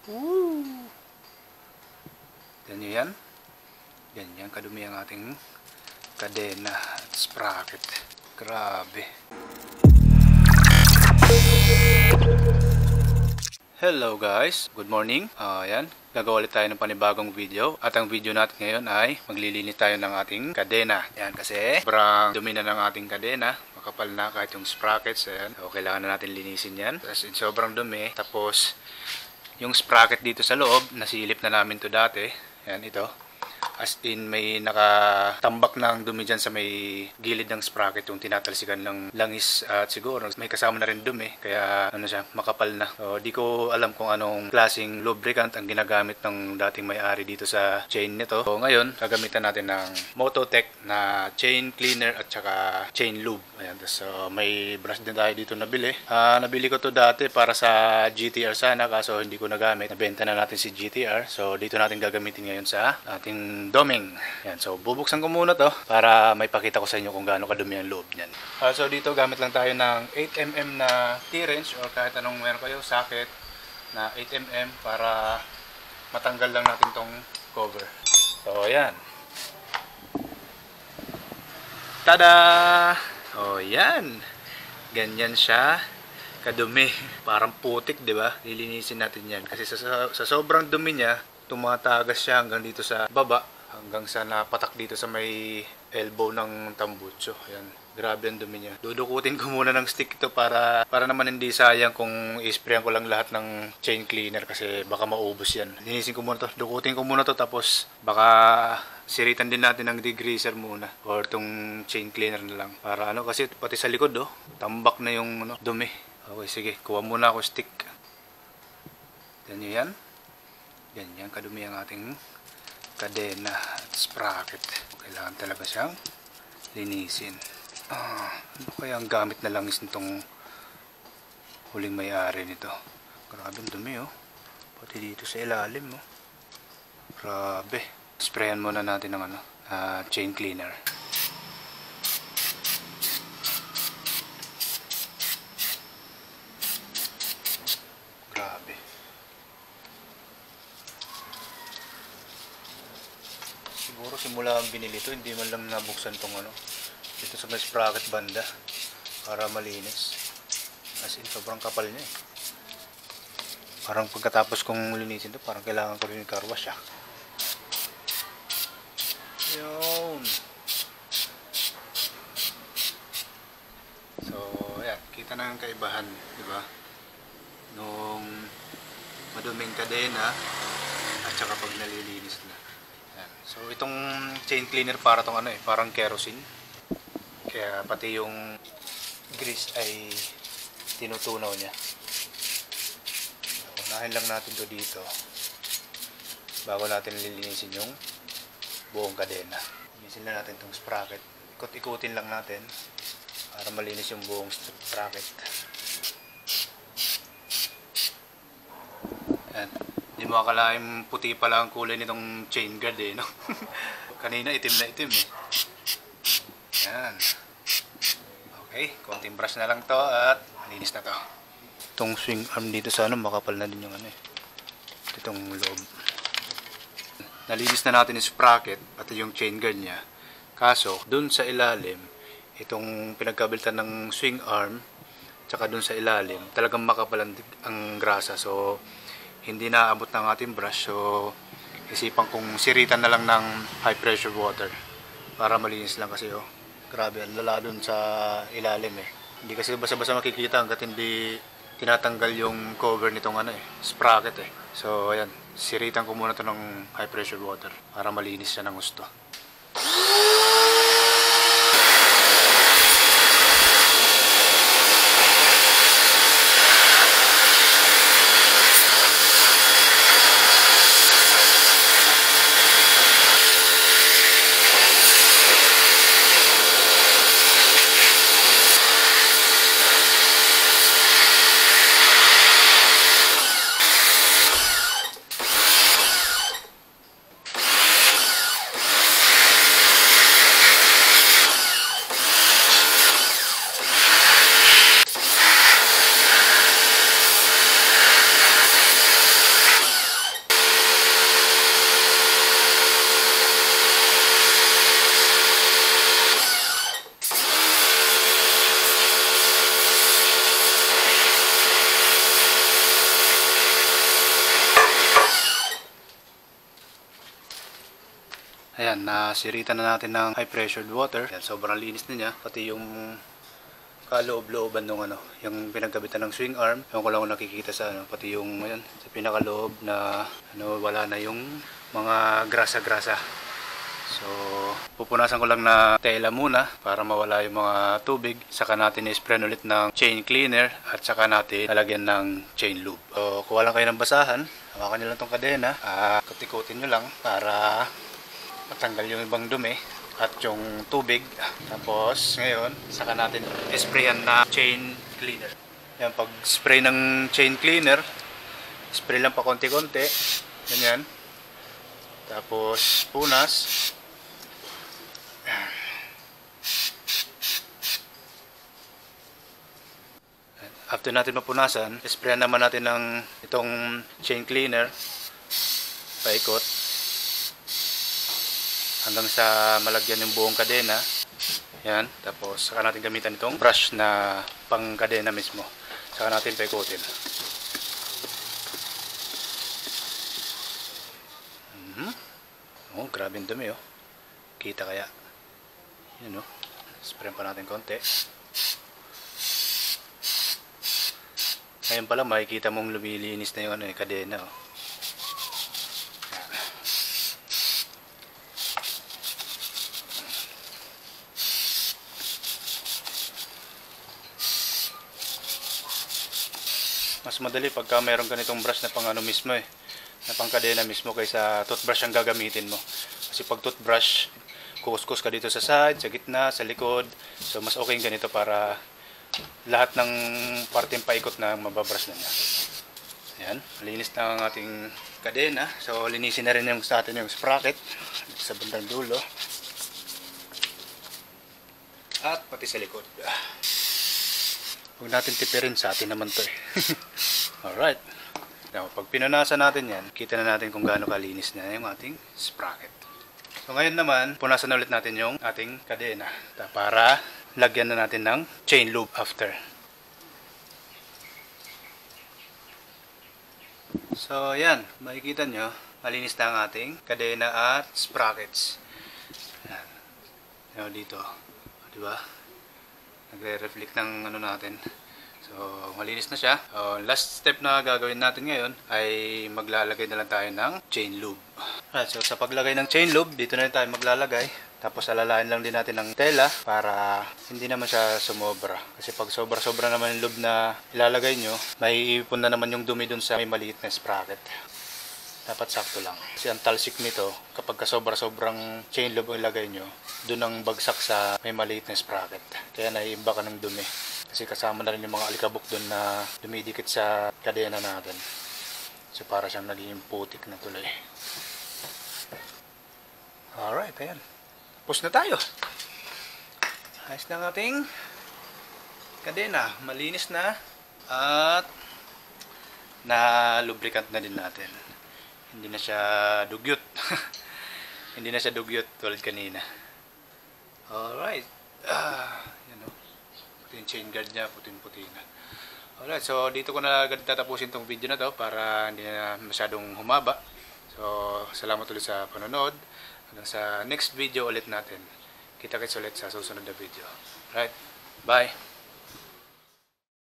Woo! Ganyan yan. Ganyan kadumi ang ating kadena at sprocket. Grabe. Hello guys, good morning. Ayan, gagawa ulit tayo ng panibagong video. At ang video natin ngayon ay maglilinis tayo ng ating kadena. Ayan, kasi sobrang dumi na ng ating kadena. Makapal na kahit yung sprockets. Ayan, so, kailangan na natin linisin yan. Kasi sobrang dumi. Tapos yung sprocket dito sa loob, nasilip na namin to dati. Ayan, ito. As in, may nakatambak na ang dumi dyan sa may gilid ng sprocket, yung tinatalsikan ng langis, at siguro may kasama na rin dumi, kaya ano siya, makapal na. So, di ko alam kung anong klaseng lubricant ang ginagamit ng dating may-ari dito sa chain nito. So, ngayon, gagamitan natin ng Mototech na chain cleaner at saka chain lube. Ayan, so may brush din tayo dito nabili. Nabili ko to dati para sa GTR sana, kaso hindi ko nagamit. Nabenta na natin si GTR. So, dito natin gagamitin ngayon sa ating doming. Yan, so bubuksan ko muna to para may pakita ko sa inyo kung gaano kadumi ang loob niyan. So dito gamit lang tayo ng 8mm na T-wrench or kahit anong meron kayo, socket na 8mm para matanggal lang natin tong cover. So ayan. Tada! O yan. Ganyan siya kadumi. Parang putik, di ba? Lilinisin natin yan kasi sa sobrang dumi niya, tumatagas siya hanggang dito sa baba, hanggang sa napatak dito sa may elbow ng tambutso. Ayan, grabe ang dumi niya. Dudukutin ko muna ng stick ito para naman hindi sayang kung isprayan ko lang lahat ng chain cleaner kasi baka maubos yan. Linisin ko muna to, dukutin ko muna to, tapos baka siritan din natin ng degreaser muna or tong chain cleaner na lang para ano, kasi pati sa likod tambak na yung dumi. Okay, sige, kuha muna ako stick. Ganyan yan. Ganyan kadumi ang ating kadena at sprocket. Kailangan talaga siyang linisin. Ano kaya ang gamit na langis nitong huling may-ari nito? Grabe ang dumi pati dito sa ilalim Grabe. Sprayan muna natin ng chain cleaner. Siguro simula ang binili ito, hindi man lang nabuksan tong dito sa may sprocket banda para malinis. As in, sobrang kapal niya Parang pagkatapos kong linisin ito, parang kailangan ko rin i-car wash Yun. So, ayan, kita na ang kaibahan, di ba? Nung maduming kadena at saka pag nalilinis na. So itong chain cleaner para tong parang kerosene. Kaya pati yung grease ay tinutunaw niya. Unahin lang natin to dito bago natin lilinisin yung buong kadena. Linisin na natin tong sprocket. Ikot-ikutin lang natin para malinis yung buong sprocket. Ayan. Hindi mo akalain puti pala ang kulay nitong chain guard no? Kanina itim na itim Yan. Okay, konting brush na lang to at malinis na to. Itong swing arm dito sa makapal na din yung itong loob. Nalinis na natin yung sprocket pati yung chain guard niya. Kaso, dun sa ilalim, itong pinagkabiltan ng swing arm tsaka dun sa ilalim, talagang makapal ang grasa. So, hindi na abot ng ating brush, so isipan kong siritan na lang ng high pressure water para malinis lang kasi grabe ang lala dun sa ilalim hindi kasi basa-basa makikita hanggat hindi tinatanggal yung cover nitong sprocket so ayan, siritan ko muna to ng high pressure water para malinis siya ng gusto. Ayan, nasiritan na natin ng high pressured water. Ayan, sobrang linis na niya. Pati yung kaloob-looban nung yung pinagkabitan ng swing arm. Yung ko lang nakikita sa pati yung ayan, sa pinakaloob na wala na yung mga grasa-grasa. So, pupunasan ko lang na tela muna para mawala yung mga tubig. Saka natin i-spray ulit ng chain cleaner at saka natin lalagyan ng chain lube. So, kuha lang kayo ng basahan. Hawakan nyo lang tong kadena. Kutikutin nyo lang para matanggal yung ibang dumi at yung tubig. Tapos ngayon saka natin sprayan na chain cleaner. Yan, pag spray ng chain cleaner, spray lang pa konti-konti, ganyan. Tapos punas. After natin mapunasan, sprayan naman natin ng itong chain cleaner paikot hanggang sa malagyan yung buong kadena. Yan. Tapos saka natin gamitan itong brush na pang kadena mismo. Saka natin paikutin. Oh, grabe yung dumi, oh. Kita kaya. Yan, oh. Sprayan pa natin konti. Ngayon pala makikita mong lumilinis na yung kadena, oh. Mas madali pagka mayroong ganitong brush na pang mismo na pang kadena mismo kaysa toothbrush ang gagamitin mo. Kasi pag toothbrush, kukuskus ka dito sa side, sa gitna, sa likod. So mas okay yung ganito para lahat ng parteng paikot na mababrush na niya. Ayan, malinis na ang ating kadena. So linisin na rin yung sa atin yung sprocket sa bandang dulo. At pati sa likod. Huwag natin tipirin, sa atin naman to Alright. Now, pag pinunasan natin yan, kita na natin kung gaano kalinis na yung ating sprocket. So ngayon naman, punasan na ulit natin yung ating kadena para lagyan na natin ng chain lube after. So yan, makikita nyo, malinis na ang ating kadena at sprockets. Yan. Yan dito. Diba? Nagre-reflect ng natin. So, malinis na siya. Last step na gagawin natin ngayon ay maglalagay na lang tayo ng chain lube. Alright, so sa paglagay ng chain lube, dito na rin tayo maglalagay. Tapos alalayan lang din natin ng tela para hindi naman siya sumobra. Kasi pag sobra-sobra naman yung lube na ilalagay nyo, may ipon na naman yung dumi dun sa may maliit na sprocket. Dapat sakto lang. Kasi ang talsik nito, kapag sobra-sobrang chain lube ang ilagay nyo, dun ang bagsak sa may maliit na sprocket. Kaya naiiba ka ng dumi. Kasi kasama na rin yung mga alikabok dun na dumidikit sa kadena natin. So para siyang naging putik na tuloy. Alright, ayan. Tapos na tayo. Ayos na ang ating kadena. Malinis na. At na-lubricant na din natin. Hindi na siya dugyot. Hindi na siya dugyot tulad kanina. Alright. Yan o. Puti yung chain guard niya. Puting-puti na. Alright. So, dito ko na agad tatapusin tong video na to para hindi na masyadong humaba. So, salamat ulit sa panonood. Hanggang sa next video ulit natin. Kita-kits ulit sa susunod na video. Alright. Bye.